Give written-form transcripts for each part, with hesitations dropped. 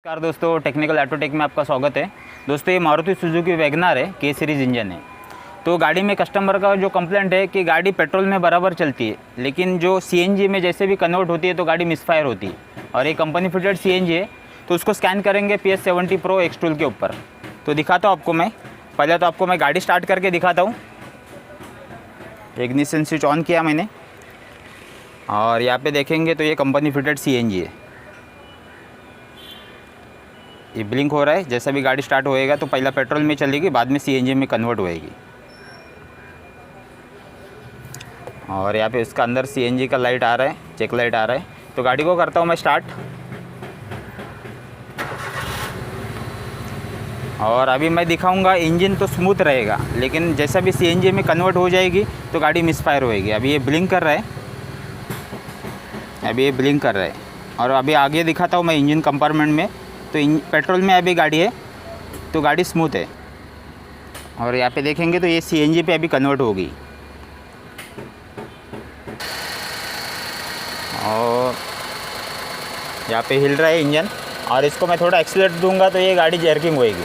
नमस्कार दोस्तों, technical Autotech में आपका स्वागत है। दोस्तों, ये मारुति सुजुकी वैगनर है, के सीरीज़ इंजन है। तो गाड़ी में कस्टमर का जो कंप्लेंट है कि गाड़ी पेट्रोल में बराबर चलती है, लेकिन जो सीएनजी में जैसे भी कन्वर्ट होती है तो गाड़ी मिसफायर होती है। और ये कंपनी फिटेड सीएनजी है, तो उसको स्कैन करेंगे PS70 Pro X टूल के ऊपर। तो दिखाता हूँ आपको मैं। पहले तो आपको मैं गाड़ी स्टार्ट करके दिखाता हूँ। इग्निशन स्विच ऑन किया मैंने, और यहाँ पे देखेंगे तो ये कंपनी फिटेड सीएनजी है। ये ब्लिंक हो रहा है। जैसा भी गाड़ी स्टार्ट होएगा तो पहला पेट्रोल में चलेगी, बाद में सीएनजी में कन्वर्ट होएगी। और यहाँ पे इसका अंदर सीएनजी का लाइट आ रहा है, चेक लाइट आ रहा है। तो गाड़ी को करता हूँ मैं स्टार्ट। और अभी मैं दिखाऊंगा, इंजन तो स्मूथ रहेगा, लेकिन जैसा भी सीएनजी में कन्वर्ट हो जाएगी तो गाड़ी मिसफायर होएगी। अभी ये ब्लिंक कर रहा है, अभी ये ब्लिंक कर रहा है। और अभी आगे दिखाता हूँ मैं इंजन कंपार्टमेंट में। तो पेट्रोल में अभी गाड़ी है तो गाड़ी स्मूथ है। और यहाँ पे देखेंगे तो ये सीएनजी पे अभी कन्वर्ट होगी। और यहाँ पे हिल रहा है इंजन, और इसको मैं थोड़ा एक्सीलरेट दूंगा तो ये गाड़ी जर्किंग होएगी।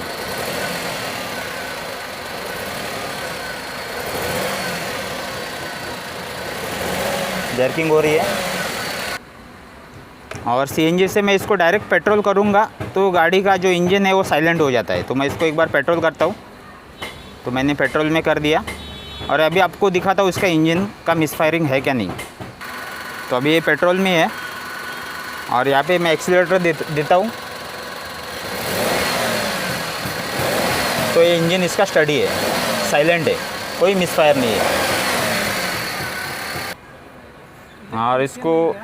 जर्किंग हो रही है। और सीएनजी से मैं इसको डायरेक्ट पेट्रोल करूँगा तो गाड़ी का जो इंजन है वो साइलेंट हो जाता है। तो मैं इसको एक बार पेट्रोल करता हूँ। तो मैंने पेट्रोल में कर दिया, और अभी आपको दिखाता हूँ इसका इंजन का मिसफायरिंग है क्या नहीं। तो अभी ये पेट्रोल में है, और यहाँ पे मैं एक्सीलरेटर देता हूँ तो ये इंजन इसका स्टडी है, साइलेंट है, कोई मिसफायर नहीं है। और इसको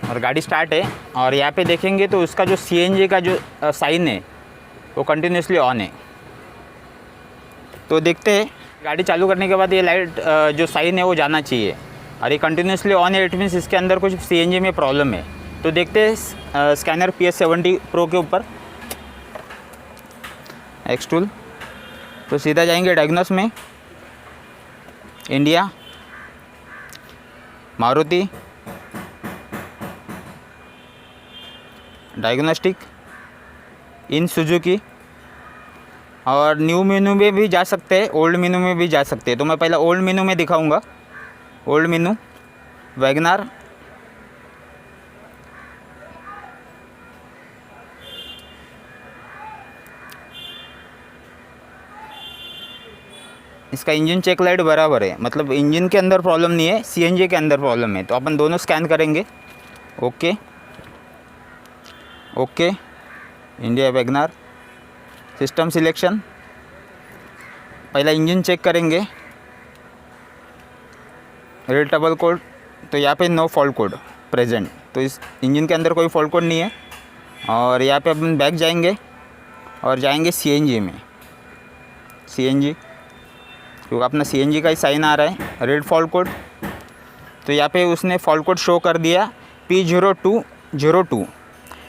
और गाड़ी स्टार्ट है। और यहाँ पे देखेंगे तो उसका जो सीएनजी का जो साइन है वो कंटिन्यूसली ऑन है। तो देखते हैं, गाड़ी चालू करने के बाद ये लाइट जो साइन है वो जाना चाहिए, और ये कंटिन्यूसली ऑन है। इट मीन्स इसके अंदर कुछ सीएनजी में प्रॉब्लम है। तो देखते हैं स्कैनर PS70 Pro के ऊपर X टूल। तो सीधा जाएंगे डायग्नोस में, इंडिया, मारुति, डायग्नोस्टिक, इन सुजुकी। और न्यू मेनू में भी जा सकते हैं, ओल्ड मेनू में भी जा सकते हैं। तो मैं पहले ओल्ड मेनू में दिखाऊंगा। ओल्ड मेनू, वैगनर, इसका इंजन चेक लाइट बराबर है, मतलब इंजन के अंदर प्रॉब्लम नहीं है, सीएनजी के अंदर प्रॉब्लम है। तो अपन दोनों स्कैन करेंगे। Okay okay, India Wagner, system selection. पहला इंजन चेक करेंगे, रेड डबल कोड। तो यहाँ पे नो फॉल्ट कोड प्रेजेंट, तो इस इंजन के अंदर कोई फॉल्ट कोड नहीं है। और यहाँ पे अपन बैक जाएंगे और जाएंगे सीएनजी में। सीएनजी, क्योंकि अपना सीएनजी का ही साइन आ रहा है, रेड फॉल्ट कोड। तो यहाँ पे उसने फॉल्ट कोड शो कर दिया, P0202,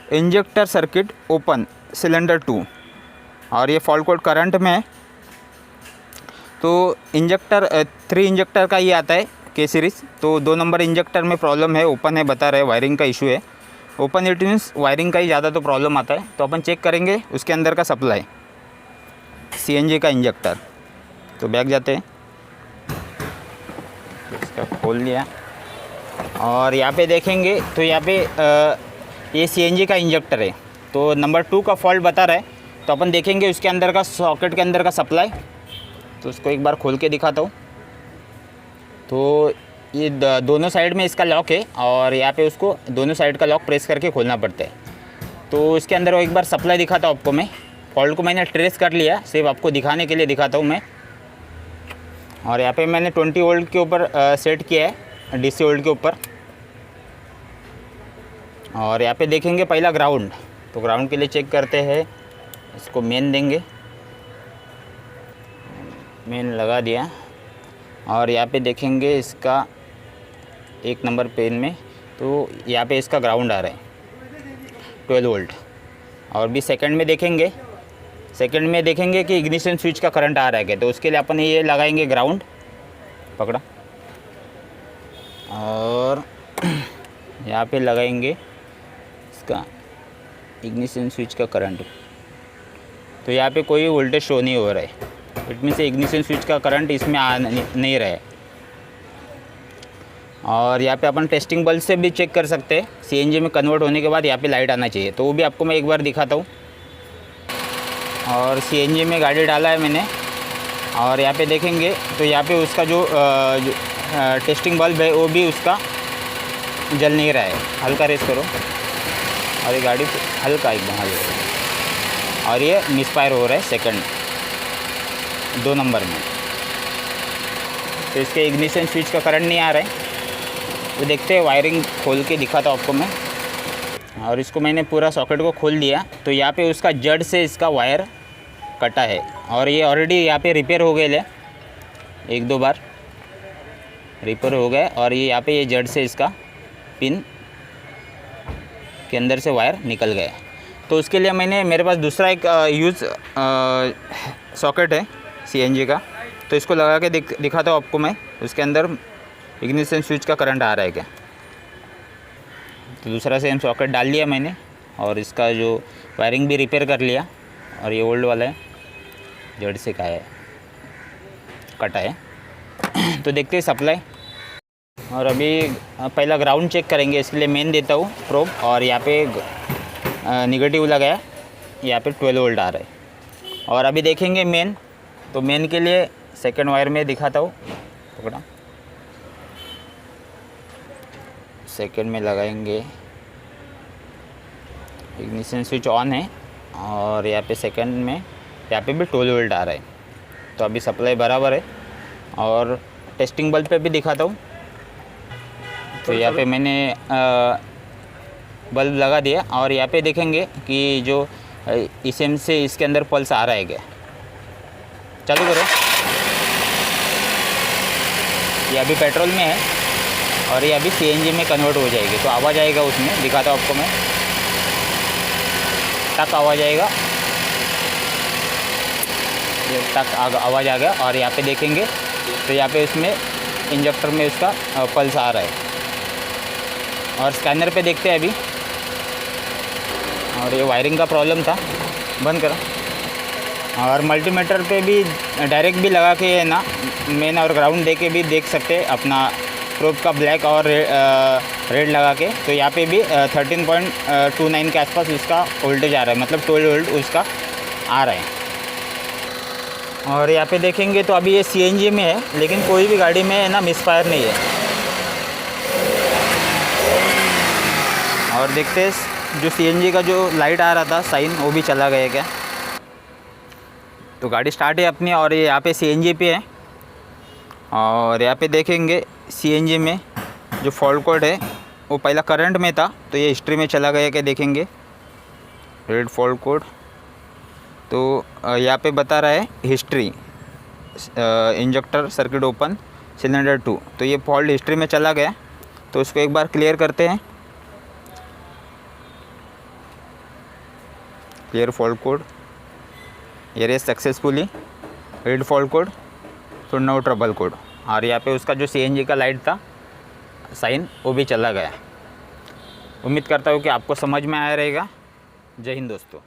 injector circuit open, cylinder 2। और ये फॉल्ट कोड करंट में है। तो इंजेक्टर 3 इंजेक्टर का ये आता है, के सीरीज़। तो 2 नंबर इंजेक्टर में प्रॉब्लम है, ओपन है बता रहे, वायरिंग का इशू है। ओपन इट मीन्स वायरिंग का ही ज़्यादा तो प्रॉब्लम आता है। तो अपन चेक करेंगे उसके अंदर का सप्लाई, सीएनजी का इंजेक्टर। तो बैक जाते हैं, इसका खोल लिया। और यहाँ पे देखेंगे तो यहाँ पे ये सीएनजी का इंजेक्टर है। तो नंबर 2 का फॉल्ट बता रहा है। तो अपन देखेंगे उसके अंदर का सॉकेट के अंदर का सप्लाई। तो उसको एक बार खोल के दिखाता हूँ। तो ये दोनों साइड में इसका लॉक है, और यहाँ पे उसको दोनों साइड का लॉक प्रेस करके खोलना पड़ता है। तो इसके अंदर एक बार सप्लाई दिखाता हूँ आपको मैं। फॉल्ट को मैंने ट्रेस कर लिया, सिर्फ आपको दिखाने के लिए दिखाता हूँ मैं। और यहाँ पे मैंने 20 वोल्ट के ऊपर सेट किया है, DC वोल्ट के ऊपर। और यहाँ पे देखेंगे पहला ग्राउंड। तो ग्राउंड के लिए चेक करते हैं, इसको मेन देंगे, मेन लगा दिया। और यहाँ पे देखेंगे इसका 1 नंबर पेन में, तो यहाँ पे इसका ग्राउंड आ रहा है 12 वोल्ट। और भी सेकंड में देखेंगे, सेकंड में देखेंगे कि इग्निशन स्विच का करंट आ रहा है क्या। तो उसके लिए अपन ये लगाएंगे ग्राउंड, पकड़ा, और यहाँ पे लगाएंगे इसका इग्निशन स्विच का करंट, तो यहाँ पे कोई वोल्टेज शो नहीं हो रहा है। इट मीन्स इग्निशन स्विच का करंट इसमें आ नहीं रहा है। और यहाँ पे अपन टेस्टिंग बल्ब से भी चेक कर सकते हैं। सीएनजी में कन्वर्ट होने के बाद यहाँ पे लाइट आना चाहिए, तो वो भी आपको मैं एक बार दिखाता हूँ। और सीएनजी में गाड़ी डाला है मैंने, और यहाँ पे देखेंगे तो यहाँ पे उसका जो टेस्टिंग बल्ब है वो भी उसका जल नहीं रहा है। हल्का रेस करो, और ये गाड़ी हल्का एकदम हल्का, और ये मिसफायर हो रहा है सेकंड 2 नंबर में। तो इसके इग्निशन स्विच का करंट नहीं आ रहा है। तो देखते हैं, वायरिंग खोल के दिखाता हूँ आपको मैं। और इसको मैंने पूरा सॉकेट को खोल दिया, तो यहाँ पे उसका जड़ से इसका वायर कटा है, और ये ऑलरेडी यहाँ पे रिपेयर हो गए ले 1-2 बार रिपेयर हो गए। और ये यहाँ पे ये जड़ से इसका पिन के अंदर से वायर निकल गया। तो उसके लिए मैंने, मेरे पास दूसरा एक यूज़ सॉकेट है सीएनजी का, तो इसको लगा के दिखाता हूँ आपको मैं। उसके अंदर इग्निशन स्विच का करंट आ रहा है क्या। तो दूसरा सेम सॉकेट डाल लिया मैंने, और इसका जो वायरिंग भी रिपेयर कर लिया। और ये ओल्ड वाला है, जड़ से का है, कटा है। तो देखते हैं सप्लाई। और अभी पहला ग्राउंड चेक करेंगे, इसके लिए मेन देता हूँ प्रोब। और यहाँ पे निगेटिव लगाया, यहाँ पे 12 वोल्ट आ रहा है। और अभी देखेंगे मेन, तो मेन के लिए सेकंड वायर में दिखाता हूँ, पकड़ा सेकंड में लगाएंगे। इग्निशन स्विच ऑन है, और यहाँ पे सेकंड में यहाँ पे भी 12 वोल्ट आ रहा है। तो अभी सप्लाई बराबर है। और टेस्टिंग बल्ब पे भी दिखाता हूँ। तो यहाँ पे मैंने बल्ब लगा दिया, और यहाँ पे देखेंगे कि जो इसम से इसके अंदर पल्स आ रहा है क्या। चालू करो, ये अभी पेट्रोल में है, और ये अभी सीएनजी में कन्वर्ट हो जाएगी, तो आवाज़ आएगा उसमें, दिखाता हूँ आपको मैं। टक आवाज़ आएगा, ये टक आवाज़ आ गया। और यहाँ पे देखेंगे तो यहाँ पे उसमें इंजेक्टर में उसका पल्स आ रहा है। और स्कैनर पे देखते हैं अभी। और ये वायरिंग का प्रॉब्लम था, बंद करो। और मल्टीमीटर पे भी डायरेक्ट भी लगा के ना, मेन और ग्राउंड दे के भी देख सकते हैं अपना प्रोब का ब्लैक और रेड लगा के। तो यहाँ पे भी 13.29 के आसपास उसका वोल्टेज आ रहा है, मतलब 12 वोल्ट उसका आ रहा है। और यहाँ पे देखेंगे तो अभी ये सीएनजी में है, लेकिन कोई भी गाड़ी में ना मिसफायर नहीं है। और देखते हैं जो सीएनजी का जो लाइट आ रहा था साइन, वो भी चला गया क्या। तो गाड़ी स्टार्ट है अपनी, और ये यहाँ पे सीएनजी पे है। और यहाँ पे देखेंगे सीएनजी में जो फॉल्ट कोड है वो पहला करंट में था, तो ये हिस्ट्री में चला गया क्या देखेंगे, रेड फॉल्ट कोड। तो यहाँ पे बता रहा है history, injector circuit open cylinder 2, तो ये फॉल्ट हिस्ट्री में चला गया। तो इसको एक बार क्लियर करते हैं। क्लियर फॉल्ट कोड, ये सक्सेसफुली रीड फॉल्ट कोड, तो नो ट्रबल कोड। और यहाँ पे उसका जो सीएनजी का लाइट था साइन, वो भी चला गया। उम्मीद करता हूँ कि आपको समझ में आया रहेगा। जय हिंद दोस्तों।